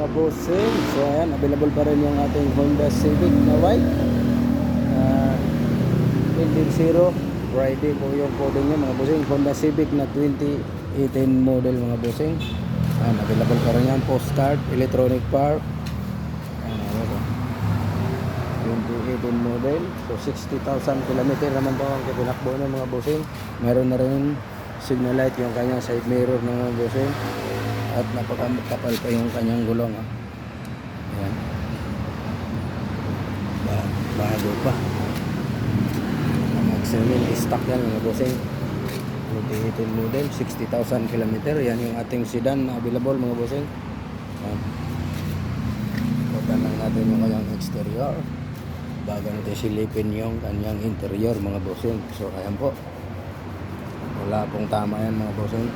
mga bossing. So ayan, available pa rin yung ating Honda Civic na white. Engine zero, Friday po yung coding niya mga bossing. Honda Civic na 2018 model mga bossing. Ayan, available pa rin yan. Post start, electronic park. Ayan, 2018 model. So 60,000 kilometer naman po ang pinakbo ng mga bossing. Meron na rin signal light yung kanyang side mirror ng mga bossing. At napakapal pa yung kanyang gulong. Ayan. Bago pa. Maximum stock yan mga bossing. 2018 model, 60,000 kilometer. Yan yung ating sedan na available mga bossing. Ayan. Ikutan lang natin yung kanyang exterior bago natin silipin yung kanyang interior mga bossing. So ayan po, wala pong tama yan mga bossing.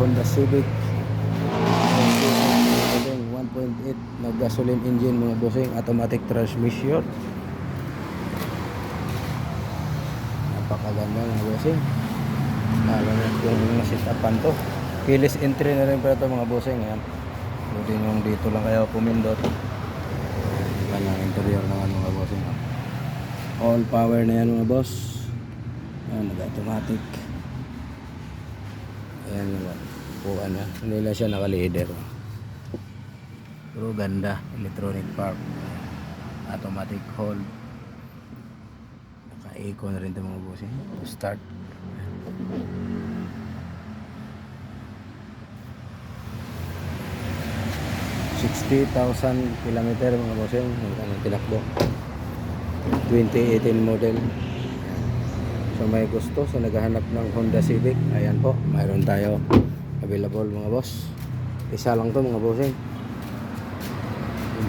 Honda Civic 1.8 na gasoline engine mga bossing, automatic transmission. Napakaganda mga bossing, lalo na yung mga sit-upan to. Keyless entry na rin pala ito mga bossing. Ayan, pwede yung dito lang kayo pumindot. Kanyang interior naman mga bossing. All power na yan mga boss. Ayan, nag-automatic. Ayan naman po, hindi lang siya naka-leader. Pero ganda, electronic park, automatic hold, naka-eco na rin ito mga bossing. Start. 60,000 kilometer mga bossing ang tinakbo. 2018 model. So may gusto sa naghahanap ng Honda Civic, ayan po, mayroon tayo available mga boss. Isa lang to mga bossing,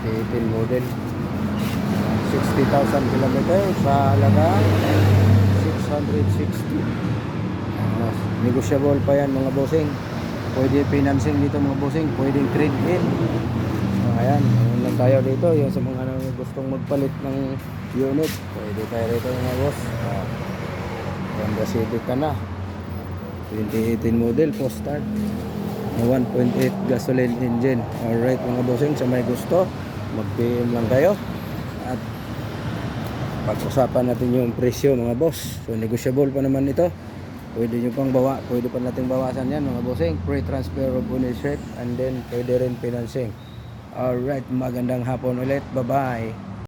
2018 model, 60,000 kilometer sa halagang 660. Negotiable pa yan mga bossing. Pwede financing dito mga bossing, pwedeng trade in. So ayan, ayun lang tayo dito. Yung sa mga gustong magpalit ng unit, pwede tayo dito mga boss. Honda Civic ka na, 2018 model, post start, 1.8 gasoline engine. Alright mga bossing, sa may gusto, mag-PM lang kayo at pag-usapan natin yung presyo mga boss. So negotiable pa naman ito. Pwede nyo pang pwede pa natin bawasan yan mga bossing. Free transfer of ownership and then pwede rin financing. Alright, magandang hapon ulit. Bye bye.